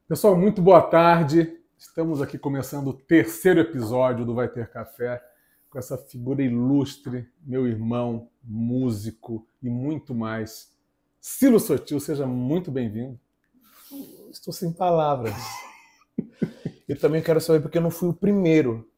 Pessoal, muito boa tarde. Estamos aqui começando o terceiro episódio do Vai Ter Café com essa figura ilustre, meu irmão, músico e muito mais. Cilo Sotil, seja muito bem-vindo. Estou sem palavras. Eu também quero saber porque eu não fui o primeiro,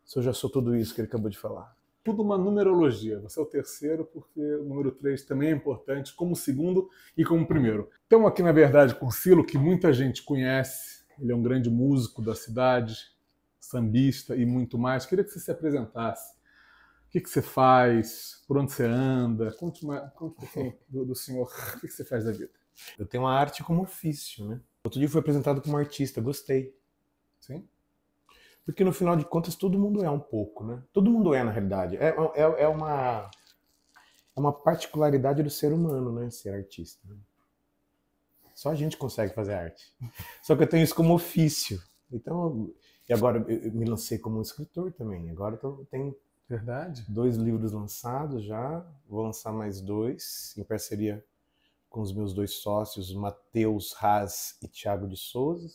se eu já sou tudo isso que ele acabou de falar. Tudo uma numerologia. Você é o terceiro porque o número 3 também é importante, como o segundo e como o primeiro. Estamos aqui, na verdade, com o Cilo, que muita gente conhece. Ele é um grande músico da cidade, sambista e muito mais. Queria que você se apresentasse. O que você faz? Por onde você anda? Conte um pouquinho do senhor. O que você faz da vida? Eu tenho a arte como ofício, né? Outro dia fui apresentado como artista, gostei. Sim? Porque no final de contas todo mundo é um pouco, né? Todo mundo é, na realidade. É uma particularidade do ser humano, né? Ser artista. Né? Só a gente consegue fazer arte. Só que eu tenho isso como ofício. Então, e agora eu me lancei como escritor também. Agora eu tenho Verdade? 2 livros lançados já. Vou lançar mais 2 em parceria com os meus 2 sócios, Matheus Haas e Thiago de Souza,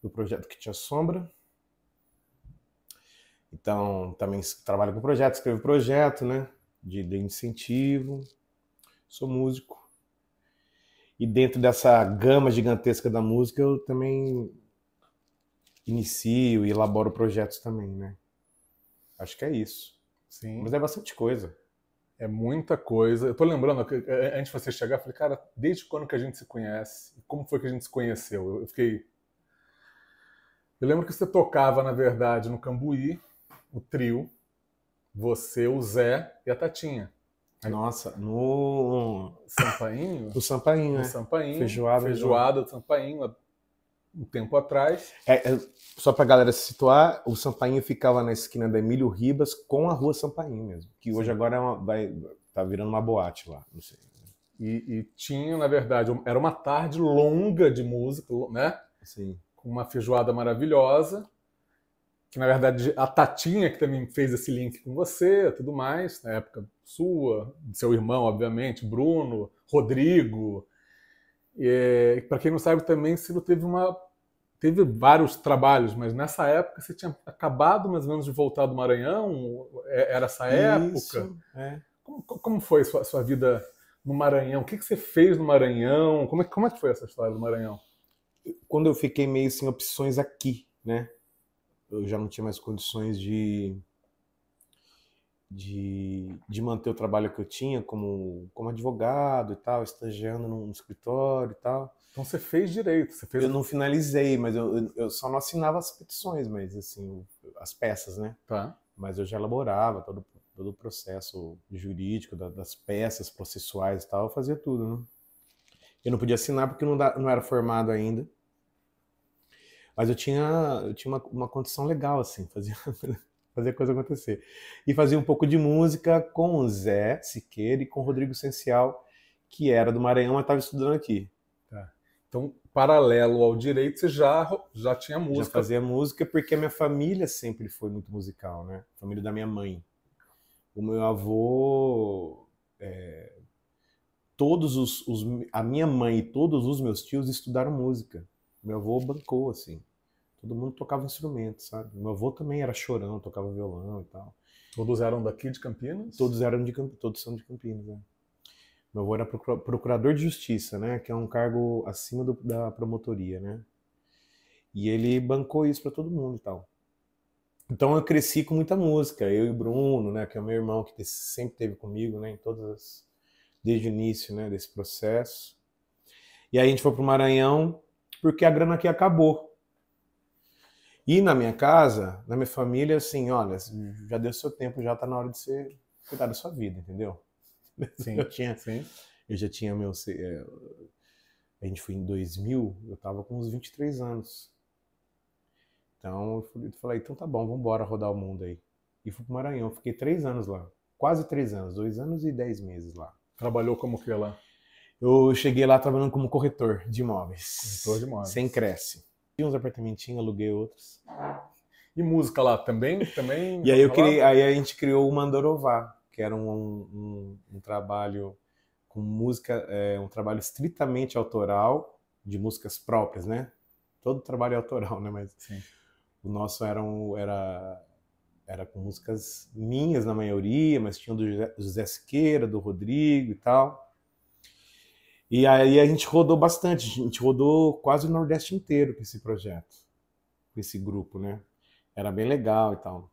do projeto Que Te Assombra. Então, também trabalho com projeto, escrevo projeto, né? De incentivo. Sou músico. E dentro dessa gama gigantesca da música, eu também inicio e elaboro projetos também, né? Acho que é isso. Sim. Mas é bastante coisa. É muita coisa. Eu tô lembrando, antes de você chegar, eu falei, cara, desde quando que a gente se conhece? Como foi que a gente se conheceu? Eu fiquei... Eu lembro que você tocava, na verdade, no Cambuí, o trio, você, o Zé e a Tatinha. Nossa, no Sampainho? No Sampainho, No né? Sampainho. Feijoada. Feijoada do Sampainho, há um tempo atrás. Só pra galera se situar, o Sampainho ficava na esquina da Emílio Ribas com a rua Sampainho mesmo. Que hoje agora tá virando uma boate lá, não sei. E tinha, na verdade, era uma tarde longa de música, né? Sim. Com uma feijoada maravilhosa. Que, na verdade, a Tatinha, que também fez esse link com você, tudo mais, na época sua, de seu irmão, obviamente, Bruno, Rodrigo. Para quem não sabe também, Ciro teve vários trabalhos, mas nessa época você tinha acabado mais ou menos de voltar do Maranhão, era essa época. Isso, é. Como foi a sua vida no Maranhão? O que você fez no Maranhão? Como é que foi essa história do Maranhão? Quando eu fiquei meio sem opções aqui, né? Eu já não tinha mais condições de manter o trabalho que eu tinha como advogado e tal, estagiando num escritório e tal. Então você fez direito. Eu não finalizei, mas eu só não assinava as petições, mas assim, as peças, né? Tá. Mas eu já elaborava todo o processo jurídico das peças processuais e tal, eu fazia tudo, né? Eu não podia assinar porque não era formado ainda. Mas eu tinha uma condição legal, assim, fazia a coisa acontecer. E fazia um pouco de música com o Zé Siqueira e com o Rodrigo Essencial, que era do Maranhão, mas estava estudando aqui. Tá. Então, paralelo ao direito, você já tinha música. Já fazia música porque a minha família sempre foi muito musical, né? A família da minha mãe. O meu avô... a minha mãe e todos os meus tios estudaram música. Meu avô bancou, assim. Todo mundo tocava instrumento, sabe? Meu avô também era chorão, tocava violão e tal. Todos eram daqui de Campinas? Todos são de Campinas, né? Meu avô era procurador de justiça, né? Que é um cargo acima da promotoria, né? E ele bancou isso pra todo mundo e tal. Então eu cresci com muita música. Eu e o Bruno, né? Que é o meu irmão, que sempre esteve comigo, né? Desde o início, né? Desse processo. E aí a gente foi pro Maranhão porque a grana aqui acabou. E na minha casa, na minha família, assim, olha, já deu seu tempo, já tá na hora de você cuidar da sua vida, entendeu? Sim, eu já tinha meu... a gente foi em 2000, eu tava com uns 23 anos. Então eu falei, então tá bom, vamos embora rodar o mundo aí. E fui pro Maranhão, fiquei 3 anos lá. Quase 3 anos, 2 anos e 10 meses lá. Trabalhou como que lá? Eu cheguei lá trabalhando como corretor de imóveis. Corretor de imóveis. Sem cresce. Tinha uns apartamentinhos, aluguei outros. E música lá também? E aí a gente criou o Mandorová, que era um trabalho com música, um trabalho estritamente autoral, de músicas próprias, né? todo trabalho é autoral, né? Mas Sim. o nosso era com músicas minhas na maioria, mas tinha do José Siqueira, do Rodrigo e tal. E aí a gente rodou bastante, a gente rodou quase o Nordeste inteiro com esse projeto, com esse grupo, né? Era bem legal e tal.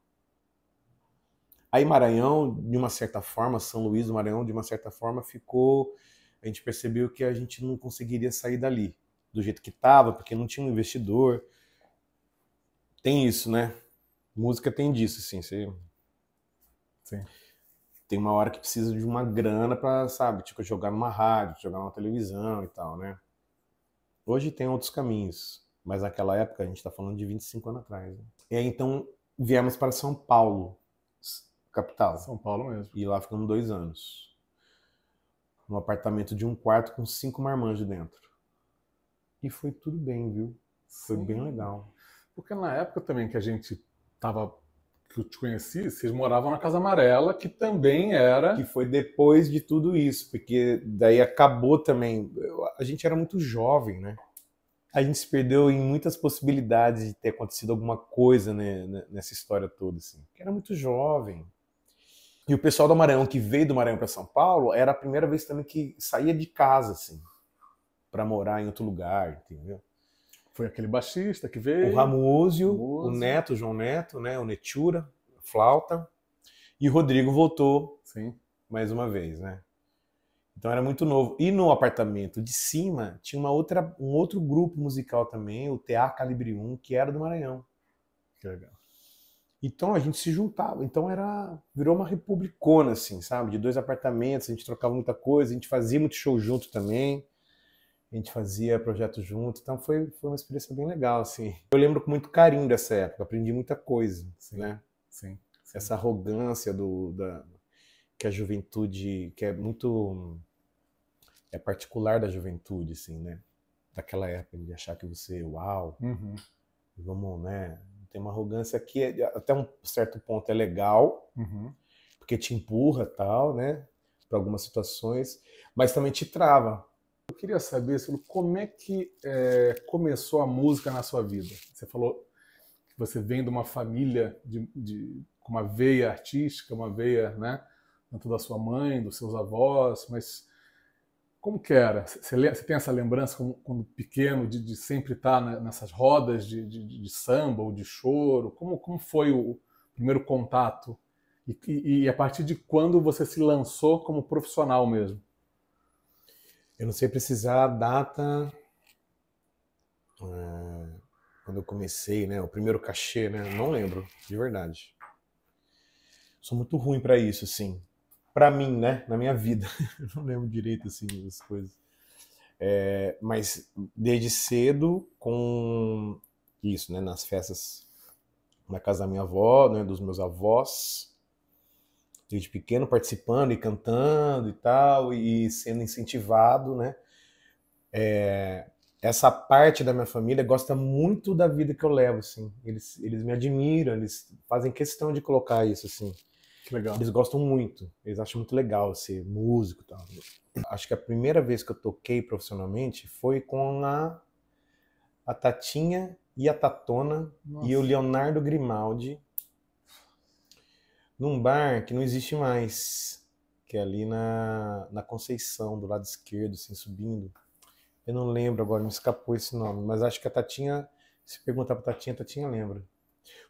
Aí Maranhão, de uma certa forma, São Luís do Maranhão, de uma certa forma, ficou... A gente percebeu que a gente não conseguiria sair dali, do jeito que estava, porque não tinha um investidor. Tem isso, né? Música tem disso, assim. Você Sim. tem uma hora que precisa de uma grana pra, sabe, tipo, jogar numa rádio, jogar numa televisão e tal, né? Hoje tem outros caminhos, mas naquela época, a gente tá falando de 25 anos atrás, né? E aí, então, viemos para São Paulo, capital. São Paulo mesmo. E lá ficamos 2 anos. Num apartamento de 1 quarto com 5 marmanjos dentro. E foi tudo bem, viu? Foi Sim. bem legal. Porque na época também que a gente tava, que eu te conheci, vocês moravam na Casa Amarela, que também era... Que foi depois de tudo isso, porque daí acabou também. A gente era muito jovem, né? A gente se perdeu em muitas possibilidades de ter acontecido alguma coisa, né, nessa história toda, assim. Porque era muito jovem. E o pessoal do Maranhão, que veio do Maranhão para São Paulo, era a primeira vez também que saía de casa, assim, para morar em outro lugar, entendeu? Foi aquele baixista que veio... O Ramúzio, o Neto, o João Neto, né, o Netura, flauta, e o Rodrigo voltou. Sim. Mais uma vez, né? Então era muito novo. E no apartamento de cima tinha um outro grupo musical também, o TA Calibre 1, que era do Maranhão. Que legal. Então a gente se juntava. Então virou uma republicona, assim, sabe? De 2 apartamentos, a gente trocava muita coisa, a gente fazia muito show junto também. A gente fazia projeto junto. Então foi uma experiência bem legal, assim. Eu lembro com muito carinho dessa época, aprendi muita coisa, Sim, né? sim. Essa arrogância que a juventude, que é muito... É particular da juventude, assim, né? Daquela época, de achar que você, uau, vamos, né? Tem uma arrogância que até um certo ponto é legal, porque te empurra tal, né? Para algumas situações, mas também te trava. Eu queria saber, Silvio, como é que começou a música na sua vida? Você falou que você vem de uma família com uma veia artística, uma veia, né? Tanto da sua mãe, dos seus avós, mas como que era? Você tem essa lembrança quando pequeno de sempre estar nessas rodas de samba ou de choro? Como foi o primeiro contato? E a partir de quando você se lançou como profissional mesmo? Eu não sei precisar a data quando eu comecei, né? O primeiro cachê, né? Não lembro, de verdade. Sou muito ruim para isso, assim. Para mim, né? Na minha vida. Eu não lembro direito, assim, das coisas. Mas desde cedo, com isso, né? Nas festas na casa da minha avó, né? Dos meus avós. Desde pequeno participando e cantando e tal, e sendo incentivado, né? Essa parte da minha família gosta muito da vida que eu levo, assim. Eles me admiram, eles fazem questão de colocar isso, assim. Que legal. Eles gostam muito, eles acham muito legal ser músico e tal. Acho que a primeira vez que eu toquei profissionalmente foi com a Tatinha e a Tatona. Nossa. E o Leonardo Grimaldi, num bar que não existe mais, que é ali na Conceição, do lado esquerdo, assim, subindo. Eu não lembro agora, me escapou esse nome, mas acho que a Tatinha, se perguntar pra Tatinha, a Tatinha lembra.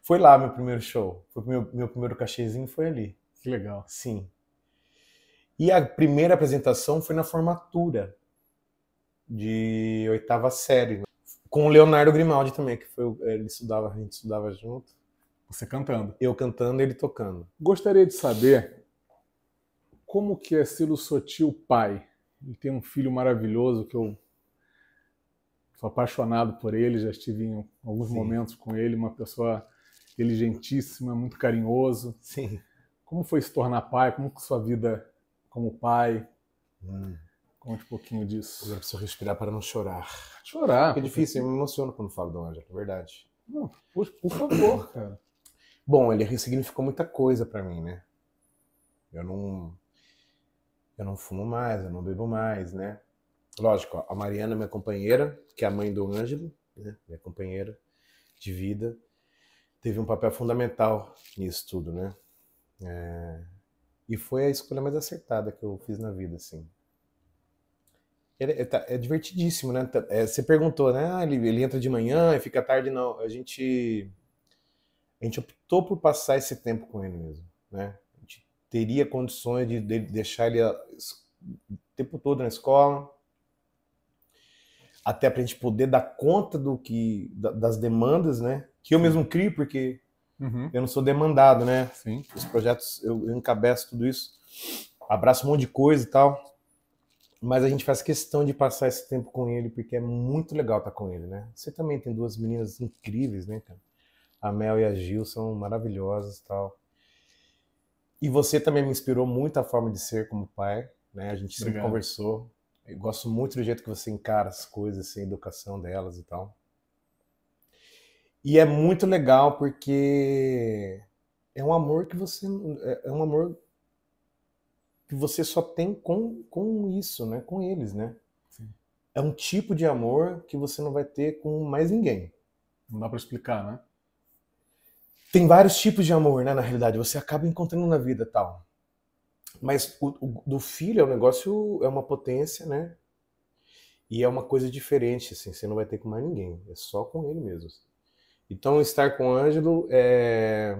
Foi lá meu primeiro show, foi meu primeiro cachezinho, foi ali. Que legal. Sim. E a primeira apresentação foi na formatura de 8ª série, né? Com o Leonardo Grimaldi também, que foi, a gente estudava junto. Você cantando. Eu cantando e ele tocando. Gostaria de saber como que é ser o seu tio pai. Ele tem um filho maravilhoso que eu sou apaixonado por ele, já estive em alguns momentos com ele, uma pessoa inteligentíssima, muito carinhoso. Sim. Como foi se tornar pai? Como que sua vida como pai? Conte um pouquinho disso. Eu preciso respirar para não chorar. Chorar. Porque é difícil, eu me emociono quando falo do Ângelo, é verdade. Não, por favor, cara. Bom, ele ressignificou muita coisa para mim, né? Eu não fumo mais, eu não bebo mais, né? Lógico, a Mariana, minha companheira, que é a mãe do Ângelo, né, minha companheira de vida, teve um papel fundamental nisso tudo, né? E foi a escolha mais acertada que eu fiz na vida, assim. É divertidíssimo, né? Você perguntou, né? Ele entra de manhã e fica tarde, não. A gente optou por passar esse tempo com ele mesmo, né? A gente teria condições de deixar ele o tempo todo na escola, até para a gente poder dar conta das demandas, né? Que eu mesmo crio, porque eu não sou demandado, né? Sim. Os projetos, eu encabeço tudo isso, abraço um monte de coisa e tal, mas a gente faz questão de passar esse tempo com ele, porque é muito legal estar com ele, né? Você também tem duas meninas incríveis, né, cara? A Mel e a Gil são maravilhosas e tal. E você também me inspirou muito a forma de ser como pai, né? A gente sempre conversou. Eu gosto muito do jeito que você encara as coisas, assim, a educação delas e tal. E é muito legal porque é um amor que você só tem com isso, né? Com eles, né? Sim. É um tipo de amor que você não vai ter com mais ninguém. Não dá para explicar, né? Tem vários tipos de amor, né? Na realidade, você acaba encontrando na vida tal. Mas o do filho é um negócio, é uma potência, né? E é uma coisa diferente, assim, você não vai ter com mais ninguém, é só com ele mesmo. Então, estar com o Ângelo é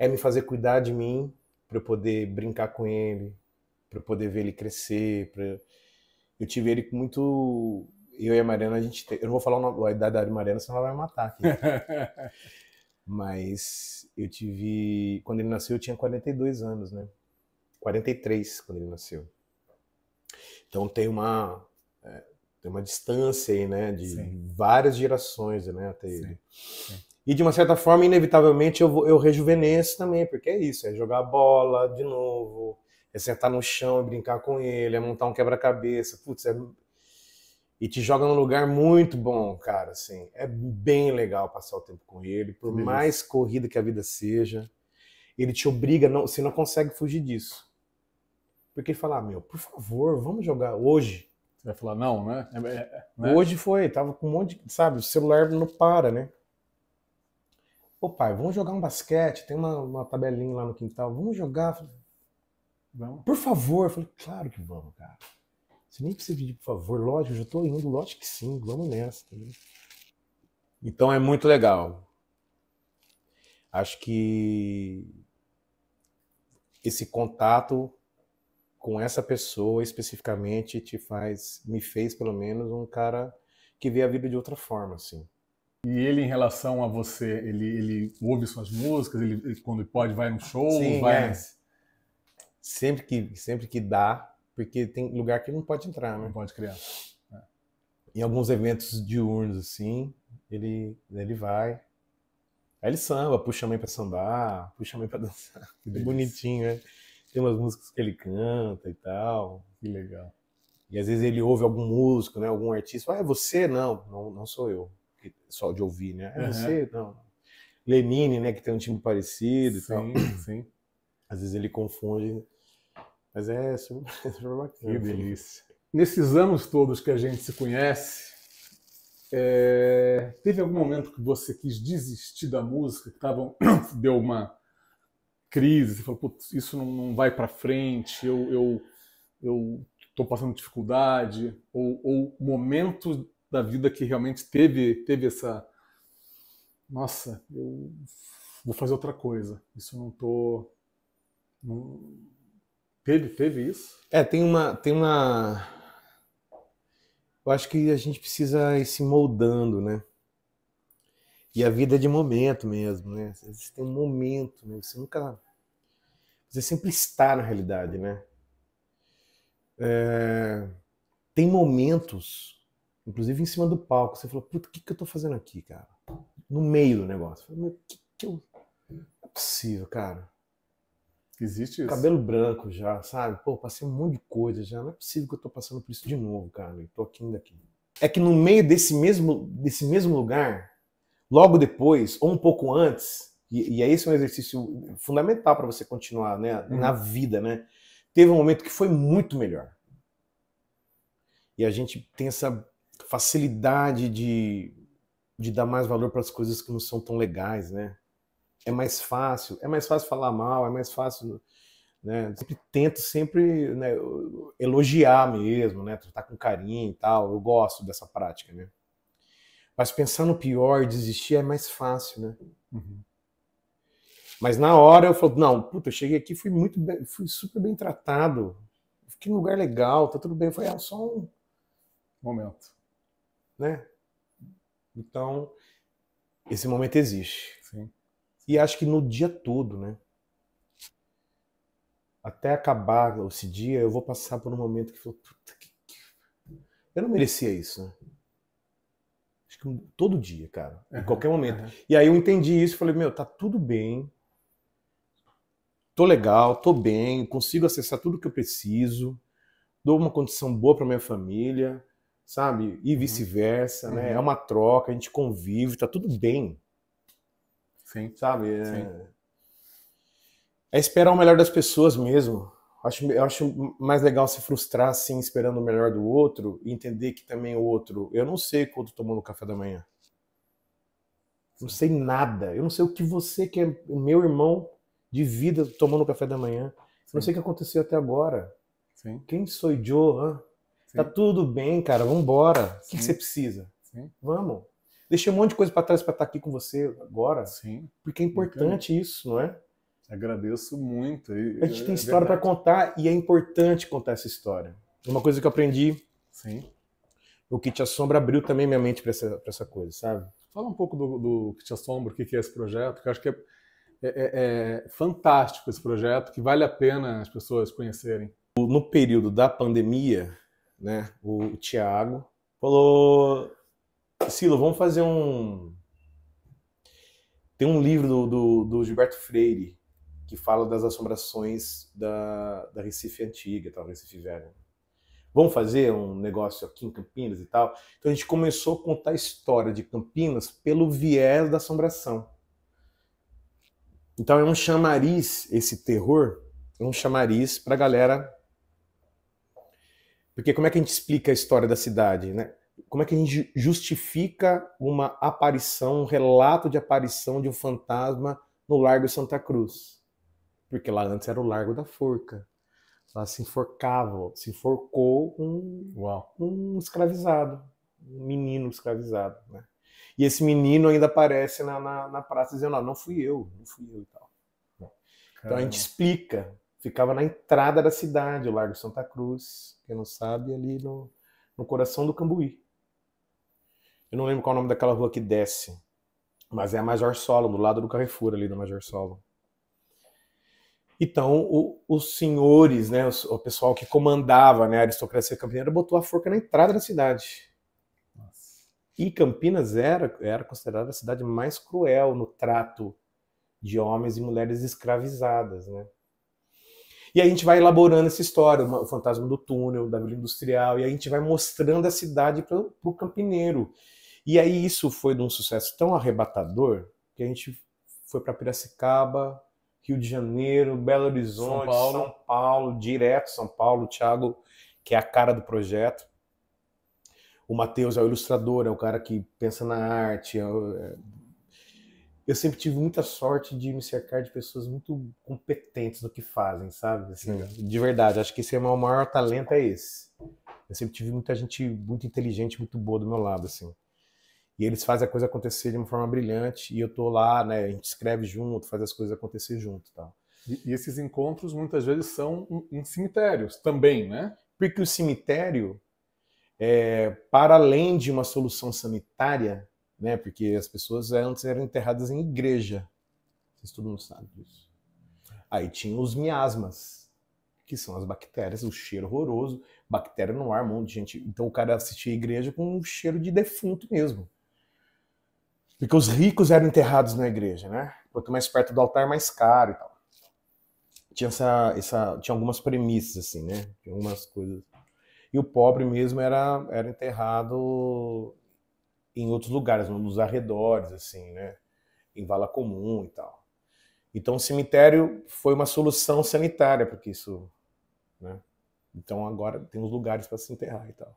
me fazer cuidar de mim, para eu poder brincar com ele, para eu poder ver ele crescer. Eu tive ele muito. Eu e a Mariana, eu não vou falar a idade da Mariana, senão ela vai me matar aqui. Mas eu tive. Quando ele nasceu, eu tinha 42 anos, né? 43 quando ele nasceu. Então tem uma distância aí, né? De várias gerações, né? Até ele. Sim. E de uma certa forma, inevitavelmente, eu rejuvenesço também, porque é isso, é jogar bola de novo, é sentar no chão e brincar com ele, é montar um quebra-cabeça, putz, e te joga num lugar muito bom, cara, assim, é bem legal passar o tempo com ele, por mais corrida que a vida seja, ele te obriga, você não consegue fugir disso. Porque ele fala, meu, por favor, vamos jogar hoje. Você vai falar não, né? Hoje tava com um monte de, sabe, o celular não para, né? Ô pai, vamos jogar um basquete, tem uma tabelinha lá no quintal, vamos jogar. Vamos. Por favor. Eu falei, claro que vamos, cara. Você nem precisa pedir por favor, lógico, eu já tô indo, lógico que sim, vamos nessa. Então é muito legal. Acho que esse contato com essa pessoa especificamente me fez pelo menos um cara que vê a vida de outra forma, assim. E ele, em relação a você, ele ouve suas músicas, ele quando pode vai no show, sim, vai... Sempre que dá, porque tem lugar que ele não pode entrar, né? Não pode criar. Em alguns eventos diurnos, assim, ele vai. Aí ele samba, puxa a mãe pra sambar, puxa a mãe pra dançar. Que bonitinho, né? Tem umas músicas que ele canta e tal. Que legal. E às vezes ele ouve algum músico, né? Algum artista. É você? Não sou eu. Só de ouvir, né? É você? Não. Lenine, né? Que tem um time parecido e tal. Sim. Às vezes ele confunde. Mas é super bacana. Que delícia. Nesses anos todos que a gente se conhece, teve algum momento que você quis desistir da música, que deu uma crise, você falou, putz, isso não vai para frente, eu estou passando dificuldade, ou momentos da vida que realmente teve essa, nossa, eu vou fazer outra coisa, isso teve isso? Tem uma... Eu acho que a gente precisa ir se moldando, né? E a vida é de momento mesmo, né? Você tem um momento, né? Você sempre está na realidade, né? Tem momentos, inclusive em cima do palco, você fala, puta, o que eu tô fazendo aqui, cara? No meio do negócio. Fala, meu, não é possível, cara. Existe isso. Cabelo branco já, sabe? Pô, passei um monte de coisa já. Não é possível que eu tô passando por isso de novo, cara. Eu tô aqui ainda aqui. É que no meio desse mesmo lugar, logo depois, ou um pouco antes, e esse é um exercício fundamental para você continuar, né, na vida, né? Teve um momento que foi muito melhor. E a gente tem essa facilidade de de dar mais valor para as coisas que não são tão legais, né? É mais fácil falar mal, é mais fácil, né? Sempre tento sempre, né, elogiar mesmo, né? Tratar com carinho e tal. Eu gosto dessa prática, né? Mas pensar no pior, desistir é mais fácil, né? Uhum. Mas na hora eu falo, não, puta, eu cheguei aqui, fui super bem tratado, fiquei num lugar legal, tá tudo bem. Foi só um Momento. né? Então, esse momento existe. Sim. E acho que no dia todo, né? Até acabar esse dia, eu vou passar por um momento que puta, eu não merecia isso, né? Acho que todo dia, cara. Em qualquer momento. E aí eu entendi isso e falei, meu, tá tudo bem. Tô legal, tô bem, consigo acessar tudo que eu preciso. Dou uma condição boa pra minha família, sabe? E vice-versa, né? É uma troca, a gente convive, tá tudo bem. Sim. Sabe? Sim. É esperar o melhor das pessoas mesmo. Eu acho mais legal se frustrar assim, esperando o melhor do outro e entender que também o outro. Eu não sei quando tomou no café da manhã. Não sei nada. Eu não sei o que você, que é o meu irmão de vida, tomou no café da manhã. Eu não sei o que aconteceu até agora. Sim. Quem sou eu? Tá tudo bem, cara. Vambora. O que você precisa? Sim. Vamos. Deixei um monte de coisa para trás para estar aqui com você agora. Sim. Porque é importante isso, não é? Agradeço muito. A gente tem história para contar e é importante contar essa história. Uma coisa que eu aprendi, o que te assombra abriu também minha mente para essa coisa, sabe? Fala um pouco do que te assombra, o que é esse projeto, que eu acho que é fantástico esse projeto, que vale a pena as pessoas conhecerem. No período da pandemia, né, o Thiago falou, Silo, vamos fazer Tem um livro do Gilberto Freire, que fala das assombrações da Recife Antiga, tal, Recife Velho. Vamos fazer um negócio aqui em Campinas e tal. Então a gente começou a contar a história de Campinas pelo viés da assombração. Então é um chamariz, esse terror, é um chamariz pra galera. Porque como é que a gente explica a história da cidade, né? Como é que a gente justifica uma aparição, um relato de aparição de um fantasma no Largo Santa Cruz? Porque lá antes era o Largo da Forca. Lá se enforcou um escravizado, um menino escravizado, né? E esse menino ainda aparece na praça dizendo, não fui eu e tal. Então a gente explica, ficava na entrada da cidade, o Largo Santa Cruz, quem não sabe, ali no coração do Cambuí. Eu não lembro qual é o nome daquela rua que desce, mas é a Major Solon, do lado do Carrefour ali da Major Solon. Então, os senhores, né, o pessoal que comandava, né, a aristocracia campineira, botou a forca na entrada da cidade. Nossa. E Campinas era considerada a cidade mais cruel no trato de homens e mulheres escravizadas, né? E aí a gente vai elaborando essa história, o fantasma do túnel, da Vila Industrial, e aí a gente vai mostrando a cidade para o campineiro. E aí isso foi de um sucesso tão arrebatador que a gente foi para Piracicaba, Rio de Janeiro, Belo Horizonte, São Paulo, direto São Paulo, o Thiago, que é a cara do projeto. O Matheus é o ilustrador, é o cara que pensa na arte. Eu sempre tive muita sorte de me cercar de pessoas muito competentes no que fazem, sabe? Assim, de verdade, acho que esse é o meu maior talento, é esse. Eu sempre tive muita gente muito inteligente, muito boa do meu lado, assim. E eles fazem a coisa acontecer de uma forma brilhante, e eu tô lá, né, a gente escreve junto, faz as coisas acontecer junto, tal. E esses encontros muitas vezes são em cemitérios também, né? Porque o cemitério, para além de uma solução sanitária, né, porque as pessoas antes eram enterradas em igreja, não sei se todo mundo sabe disso. Aí tinha os miasmas, que são as bactérias, o cheiro horroroso, bactéria no ar, um monte de gente. Então o cara assistia a igreja com um cheiro de defunto mesmo. Porque os ricos eram enterrados na igreja, né? Quanto mais perto do altar, mais caro e tal. Tinha tinha algumas premissas, assim, né? Tinha algumas coisas. E o pobre mesmo era enterrado em outros lugares, nos arredores, assim, né? Em vala comum e tal. Então o cemitério foi uma solução sanitária, porque isso, né? Então agora tem uns lugares para se enterrar e tal.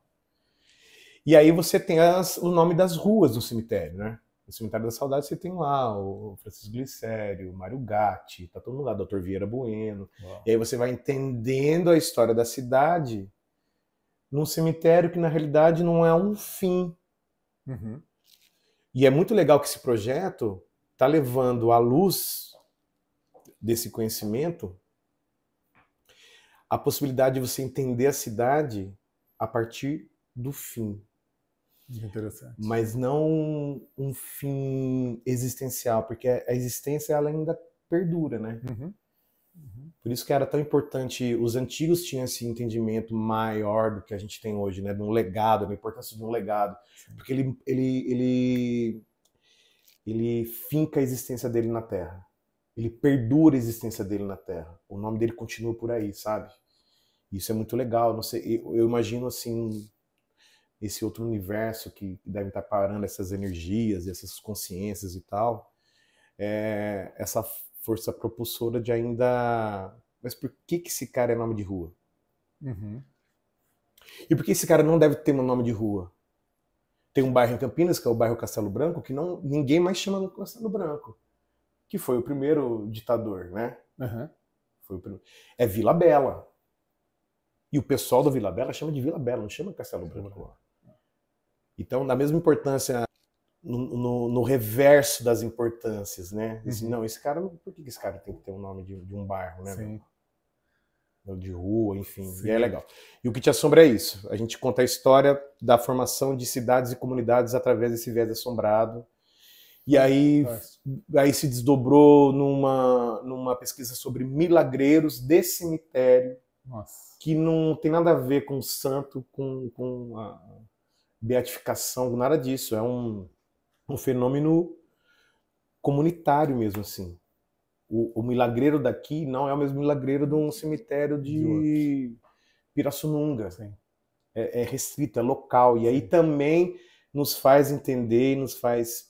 E aí você tem o nome das ruas do cemitério, né? No Cemitério da Saudade você tem lá o Francisco Glicério, o Mário Gatti, tá todo mundo lá, Dr. Vieira Bueno. Uau. E aí você vai entendendo a história da cidade num cemitério que na realidade não é um fim. Uhum. E é muito legal que esse projeto está levando à luz desse conhecimento a possibilidade de você entender a cidade a partir do fim. Interessante. Mas não um fim existencial, porque a existência ela ainda perdura, né? Uhum. Uhum. Por isso que era tão importante, os antigos tinham esse entendimento maior do que a gente tem hoje, né? De um legado, da importância de um legado. Sim. Porque ele finca a existência dele na Terra. Ele perdura a existência dele na Terra. O nome dele continua por aí, sabe? Isso é muito legal. Não sei, eu imagino assim esse outro universo que deve estar parando essas energias, essas consciências e tal. Essa força propulsora de ainda... Mas por que esse cara é nome de rua? Uhum. E por que esse cara não deve ter um nome de rua? Tem um bairro em Campinas, que é o bairro Castelo Branco, que ninguém mais chama no Castelo Branco. Que foi o primeiro ditador, né? Uhum. Foi o primeiro. É Vila Bela. E o pessoal do Vila Bela chama de Vila Bela, não chama Castelo Branco. Então, da mesma importância no reverso das importâncias, né? Assim, não, esse cara, por que esse cara tem que ter um nome de um bairro, né? Sim. De rua, enfim. Sim. E é legal. E o que te assombra é isso. A gente conta a história da formação de cidades e comunidades através desse viés assombrado. E aí se desdobrou numa pesquisa sobre milagreiros de cemitério. Nossa. Que não tem nada a ver com o santo, com a beatificação, nada disso. É um fenômeno comunitário mesmo, assim. O milagreiro daqui não é o mesmo milagreiro de um cemitério de Pirassununga. Sim. É restrito, é local. E aí também nos faz entender, nos faz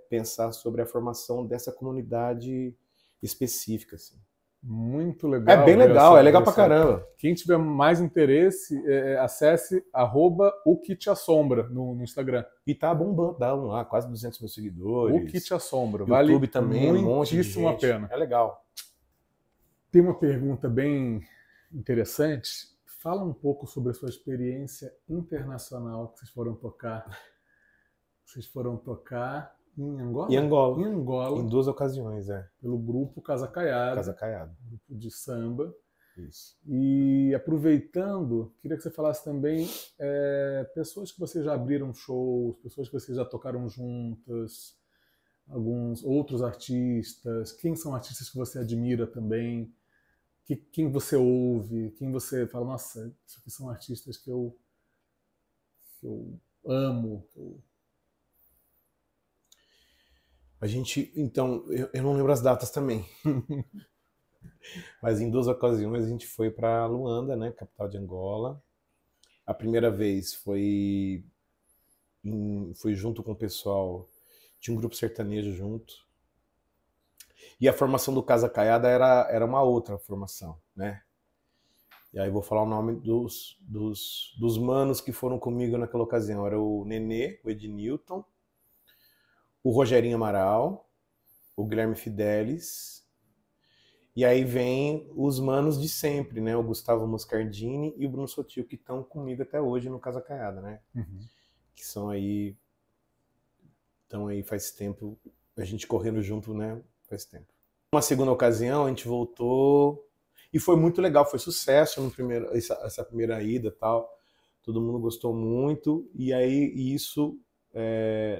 pensar sobre a formação dessa comunidade específica. Assim. Muito legal. É bem legal, é legal pra caramba. Quem tiver mais interesse, acesse @o_que_te_assombra no Instagram. E tá bombando, dá lá quase 200 mil seguidores. O que te assombra. YouTube Vale também, muitíssimo um monte de gente. a pena. É legal. Tem uma pergunta bem interessante. Fala um pouco sobre a sua experiência internacional que vocês foram tocar. Vocês foram tocar em Angola? Em Angola. Em Angola. Em 2 ocasiões, Pelo grupo Casa Caiada. Casa Caiada. Grupo de samba. Isso. E aproveitando, queria que você falasse também pessoas que vocês já abriram shows, pessoas que vocês já tocaram juntas, alguns outros artistas, quem são artistas que você admira também, quem você ouve, quem você fala, nossa, isso aqui são artistas que eu amo. A gente, então, eu não lembro as datas também. Mas em 2 ocasiões a gente foi para Luanda, né, capital de Angola. A primeira vez foi junto com o pessoal, tinha um grupo sertanejo junto. E a formação do Casa Caiada era uma outra formação, né? E aí vou falar o nome dos manos que foram comigo naquela ocasião. Era o Nenê, o Ednilton, o Rogerinho Amaral, o Guilherme Fidelis. E aí vem os manos de sempre, né? O Gustavo Moscardini e o Bruno Sotil, que estão comigo até hoje no Casa Caiada, né? Uhum. Que estão aí faz tempo, a gente correndo junto, né? Faz tempo. Uma segunda ocasião, a gente voltou e foi muito legal, foi sucesso essa primeira ida e tal. Todo mundo gostou muito e aí isso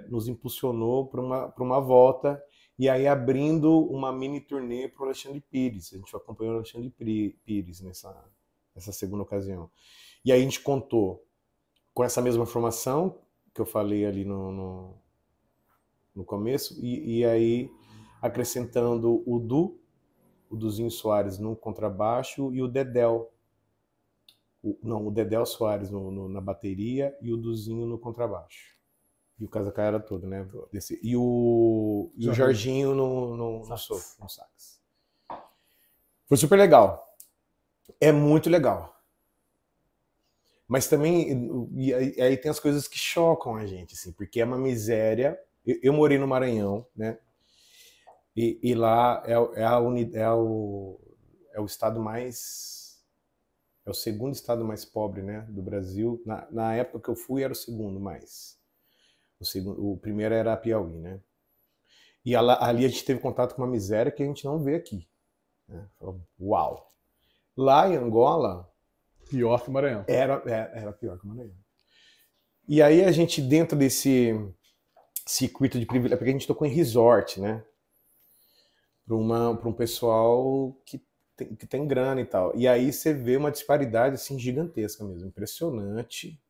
nos impulsionou para uma volta. E aí abrindo uma mini turnê para o Alexandre Pires. A gente acompanhou o Alexandre Pires nessa segunda ocasião. E aí a gente contou com essa mesma formação que eu falei ali no começo, e aí acrescentando o Duzinho Soares no contrabaixo e o Dedéu. O Dedéu Soares na bateria e o Duzinho no contrabaixo. E o Casa Caiada todo, né? E o Jorginho no sax. Foi super legal. É muito legal. Mas também, aí tem as coisas que chocam a gente, assim, porque é uma miséria. Eu morei no Maranhão, né? E lá é o estado mais. É o segundo estado mais pobre, né, do Brasil. Na época que eu fui, era o segundo mais. O primeiro era Piauí, né? E ali a gente teve contato com uma miséria que a gente não vê aqui. Né? Uau! Lá em Angola. Pior que o Maranhão. Era pior que o Maranhão. E aí a gente, dentro desse circuito de privilégio, porque a gente tocou em resort, né? Para um pessoal que tem grana e tal. E aí você vê uma disparidade assim gigantesca mesmo. Impressionante.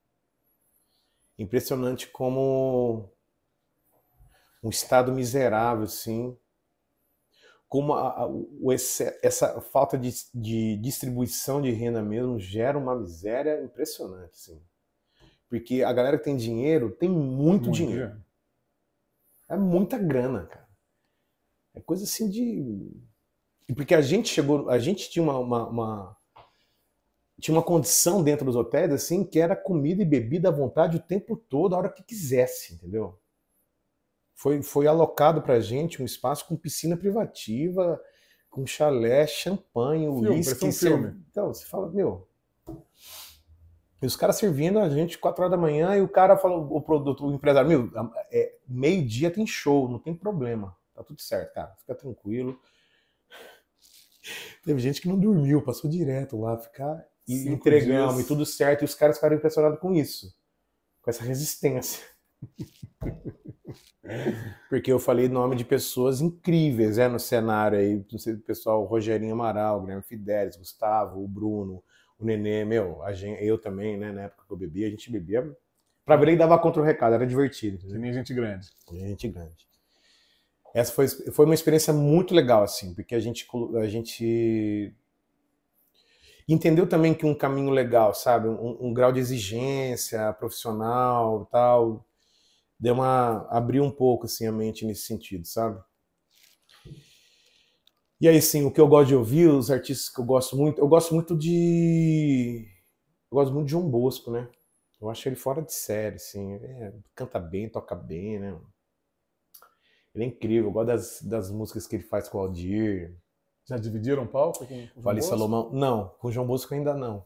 Impressionante como um estado miserável, assim. Como essa falta de distribuição de renda mesmo gera uma miséria impressionante, assim. Porque a galera que tem dinheiro tem muito dinheiro. É muita grana, cara. É coisa assim de... Porque a gente tinha tinha uma condição dentro dos hotéis, assim, que era comida e bebida à vontade o tempo todo, a hora que quisesse, entendeu? Foi alocado pra gente um espaço com piscina privativa, com chalé, champanhe, uísque. Então, você fala, meu... E os caras servindo a gente 4 horas da manhã e o cara fala, o empresário, meu, meio-dia tem show, não tem problema. Tá tudo certo, cara, fica tranquilo. Teve gente que não dormiu, passou direto lá, ficar e entregamos e tudo certo. E os caras ficaram impressionados com isso, com essa resistência. Porque eu falei nome de pessoas incríveis, no cenário aí, não sei, o pessoal, o Rogerinho Amaral, o Guilherme Fidelis, Gustavo, o Bruno, o Nenê, eu também, né, na época que eu bebia, a gente bebia pra ver e dava contra o recado, era divertido. Que nem gente grande. Gente grande. Essa foi uma experiência muito legal, assim, porque a gente entendeu também que um caminho legal, sabe, um grau de exigência profissional e tal, abriu um pouco, assim, a mente nesse sentido, sabe? E aí, sim, o que eu gosto de ouvir, os artistas que eu gosto muito de João Bosco, né? Eu acho ele fora de série, assim, ele canta bem, toca bem, né? Ele é incrível, eu gosto das músicas que ele faz com o Aldir. Já dividiram palco com o João Vale Bosco? Salomão? Não, com o João Bosco ainda não.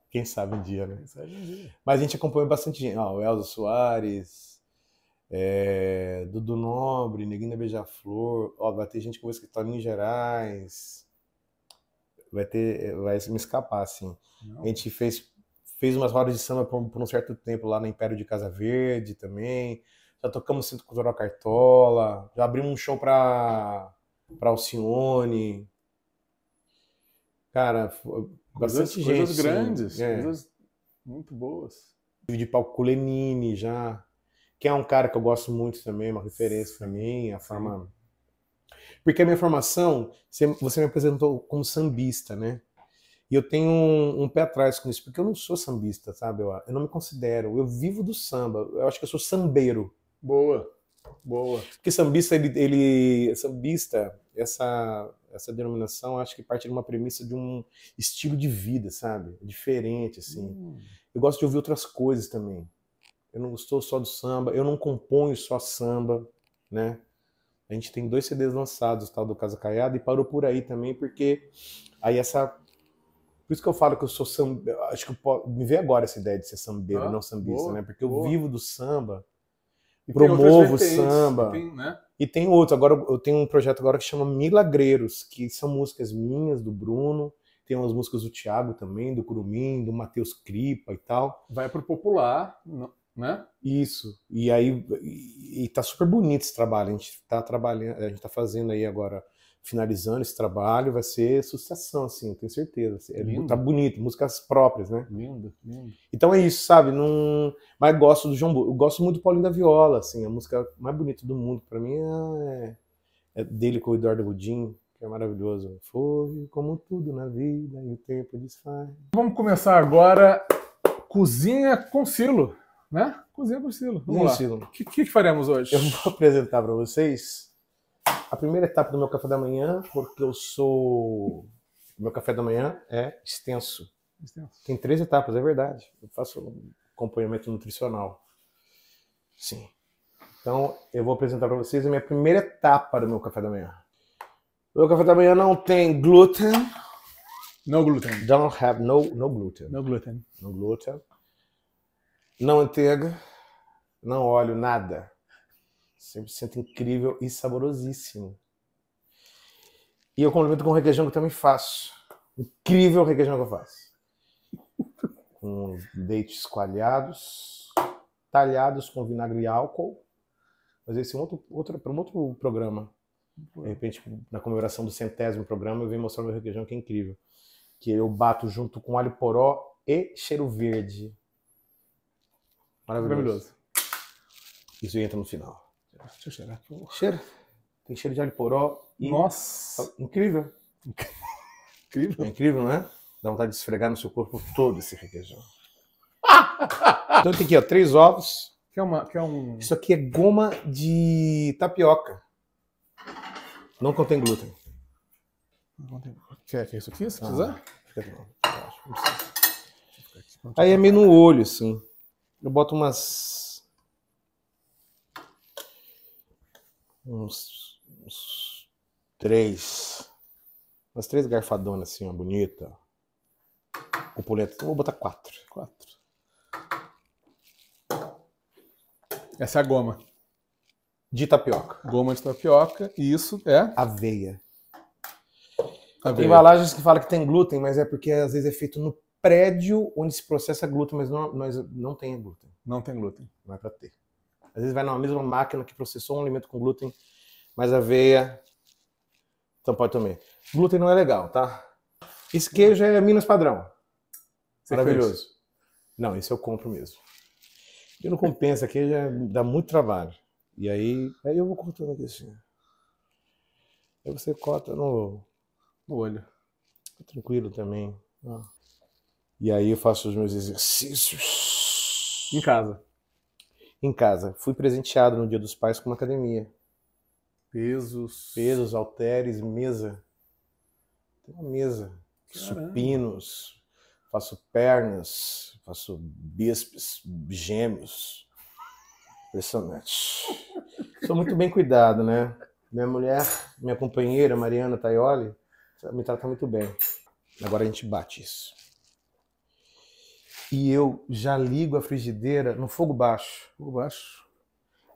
Quem sabe um dia, né? Quem sabe um dia. Mas a gente acompanha bastante gente. O Elza Soares, Dudu Nobre, Neguinho da Beija-Flor. Vai ter gente com Toninho Gerais. Vai me escapar, assim. Não. A gente fez umas rodas de samba por um certo tempo lá no Império de Casa Verde também. Já tocamos no Centro Cultural Cartola. Já abrimos um show pra Alcione. Cara, bastante gente. Coisas grandes, coisas muito boas. De palco com o Lenine já. Que é um cara que eu gosto muito também, uma referência pra mim. A forma... Porque a minha formação, você me apresentou como sambista, né? E eu tenho um pé atrás com isso, porque eu não sou sambista, sabe? Eu não me considero. Eu vivo do samba. Eu acho que eu sou sambeiro. Boa. Porque sambista, sambista, essa denominação, acho que parte de uma premissa de um estilo de vida, sabe? Diferente, assim. Eu gosto de ouvir outras coisas também. Eu não estou só do samba, eu não componho só samba, né? A gente tem 2 CDs lançados, tal do Casa Caiada, e parou por aí também, porque aí por isso que eu falo que eu sou samba. Acho que me veio agora essa ideia de ser sambeiro, não sambista, né? Porque eu vivo do samba, promovo o samba. E tem outro. Agora eu tenho um projeto agora que chama Milagreiros, que são músicas minhas, do Bruno. Tem umas músicas do Thiago também, do Curumim, do Matheus Cripa e tal. Vai pro popular, né? Isso. E aí tá super bonito esse trabalho. A gente tá trabalhando, a gente tá fazendo aí agora, finalizando esse trabalho, vai ser sucessão, assim, eu tenho certeza. Tá bonito, músicas próprias, né? Lindo. Então é isso, sabe? Mas gosto do João Bosco. Eu gosto muito do Paulinho da Viola, assim, a música mais bonita do mundo pra mim é dele com o Eduardo Gudim, que é maravilhoso. Foi como tudo na vida e o tempo desfaz. Vamos começar agora Cozinha com Silo, né? Cozinha com Silo. Vamos lá. O que faremos hoje? Eu vou apresentar para vocês a primeira etapa do meu café da manhã, porque o meu café da manhã é extenso. Tem 3 etapas, é verdade. Eu faço acompanhamento nutricional. Sim. Então, eu vou apresentar para vocês a minha primeira etapa do meu café da manhã. O meu café da manhã não tem glúten. No gluten. Don't have no gluten. No gluten. No glúten. Não manteiga. Não óleo, nada. 100% incrível e saborosíssimo. E eu complemento com requeijão que eu também faço. Incrível requeijão que eu faço. Com leites coalhados, talhados com vinagre e álcool. Mas esse é para um outro programa. De repente, na comemoração do 100º programa, eu venho mostrar o meu requeijão que é incrível. Que eu bato junto com alho poró e cheiro verde. Maravilhoso. Isso entra no final. Deixa eu cheirar aqui. Cheira. Tem cheiro de alho poró e... Nossa! Incrível. Incrível. É incrível, né? Dá vontade de esfregar no seu corpo todo esse requeijão. Então tem aqui, ó, 3 ovos. Quer um... Isso aqui é goma de tapioca. Não contém glúten. Quer isso aqui, se quiser? Aí é meio no olho, assim. Eu boto uns 3. Umas 3 garfadonas assim, ó, bonita. Opulenta. Então vou botar 4. Essa é a goma. De tapioca. Goma de tapioca. E isso é... Aveia. Aveia. Tem embalagens que falam que tem glúten, mas é porque às vezes é feito no prédio onde se processa glúten, mas não tem glúten. Não tem glúten. Não é pra ter. Às vezes vai na mesma máquina que processou um alimento com glúten, mas aveia... Então pode também. Glúten não é legal, tá? Esse queijo é Minas padrão. Maravilhoso. Não, esse eu compro mesmo. E não compensa, queijo dá muito trabalho. E aí eu vou cortando aqui assim. Aí você corta no olho. Tranquilo também. E aí eu faço os meus exercícios. Em casa? Em casa. Fui presenteado no Dia dos Pais com uma academia. Pesos, halteres, mesa. Tem uma mesa. Caramba. Supinos. Faço pernas. Faço bíceps, gêmeos. Impressionante. Sou muito bem cuidado, né? Minha mulher, minha companheira, Mariana Taioli, me trata muito bem. Agora a gente bate isso. E eu já ligo a frigideira no fogo baixo. Fogo baixo.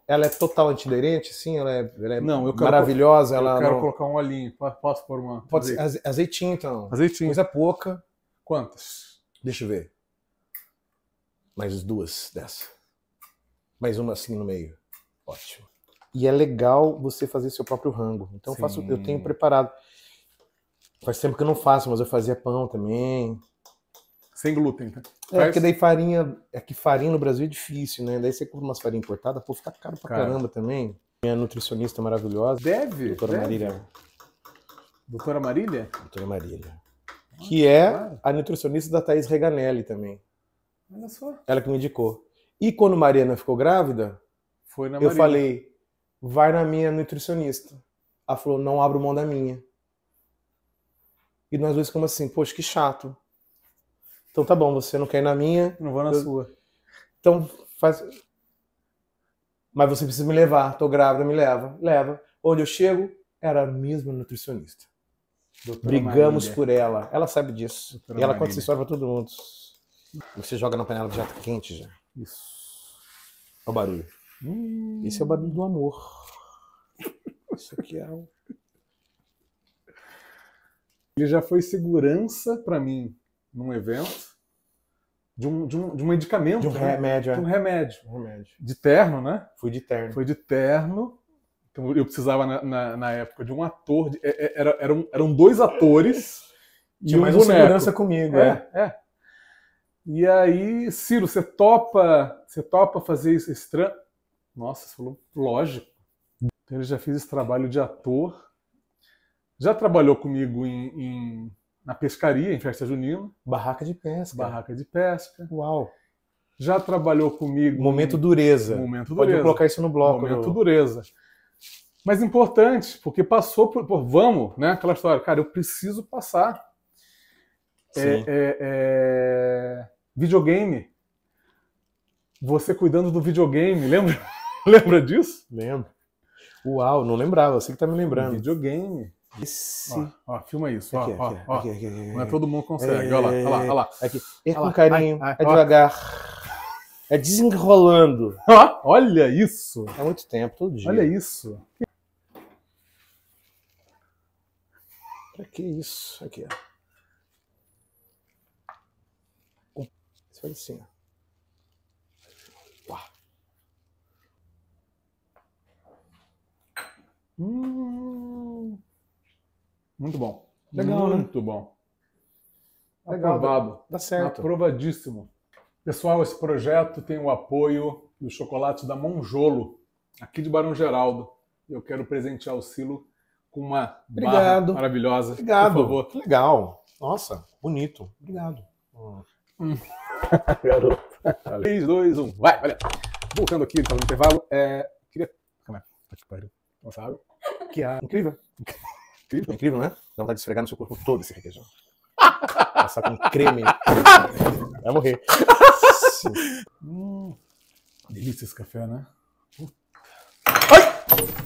Ela é total antiaderente, sim? Ela é não, eu maravilhosa? Eu quero colocar um olhinho. Posso pôr uma? Pode ser azeitinho, então. Azeitinho. Coisa pouca. Quantas? Deixa eu ver. Mais 2 dessa. Mais uma assim no meio. Ótimo. E é legal você fazer seu próprio rango. Então eu tenho preparado. Faz tempo que eu não faço, mas eu fazia pão também. Sem glúten, tá? Porque daí farinha... É que farinha no Brasil é difícil, né? Daí você compra umas farinhas importadas, pô, fica caro pra caramba também. Minha nutricionista maravilhosa. Doutora Marília. Doutora Marília? Doutora Marília. Que é a nutricionista da Thaís Reganelli também. Olha só. Ela que me indicou. E quando Mariana ficou grávida, eu falei, vai na minha nutricionista. Ela falou, não abro mão da minha. E nós dois ficamos assim, poxa, que chato. Então tá bom, você não quer ir na minha. Não vou na sua. Então faz... Mas você precisa me levar, tô grávida, me leva. Leva. Onde eu chego, era a mesma nutricionista. Doutora Brigamos Marília. Por ela. Ela sabe disso. Doutora e ela conta essa história pra todo mundo. Você joga na panela de jato quente já. Isso. Olha o barulho. Esse é o barulho do amor. Isso aqui é o... Ele já foi segurança pra mim num evento de um medicamento. De um remédio. De um remédio. De terno, né? Fui de terno. Foi de terno. Então eu precisava, na época, de um ator. Eram 2 atores. Tinha e mais um segurança comigo. E aí, Ciro, você topa fazer esse trampo? Nossa, você falou, lógico. Então ele já fez esse trabalho de ator. Já trabalhou comigo na pescaria, em festa junina. Barraca de pesca. Barraca de pesca. Uau. Já trabalhou comigo... Momento dureza. Pode colocar isso no bloco. Momento dureza. Mas importante, porque passou por... vamos, né? Aquela história. Cara, eu preciso passar. Sim. Videogame. Você cuidando do videogame, lembra? Lembra disso? Lembro. Uau, não lembrava, você que tá me lembrando. Videogame. Esse... Ó, filma isso. Aqui, Ó, aqui, ó. aqui, aqui. Não é todo mundo consegue. Olha lá, olha lá. Aqui. É com lá. carinho, Ai, é ó. devagar. É desenrolando. Ó, olha isso. Há muito tempo, todo dia. Olha isso. Pra que isso? Aqui, ó. Isso faz assim, ó. Uau. Muito bom. Legal, muito bom. Legal, Aprovado. Dá certo. Aprovadíssimo. Pessoal, esse projeto tem o apoio dos chocolates da Monjolo, aqui de Barão Geraldo. Eu quero presentear o Silo com uma barra maravilhosa. Obrigado. Por favor. Que legal. Nossa, bonito. Obrigado. Garoto. 3, 2, 1. Vai, olha. Voltando aqui, falando no intervalo, queria... Calma aí. Nossa água. Que incrível. Incrível, né? Dá vontade de esfregar no seu corpo todo esse requeijão. Passar com creme. Vai morrer. Delícia esse café, né? Ai!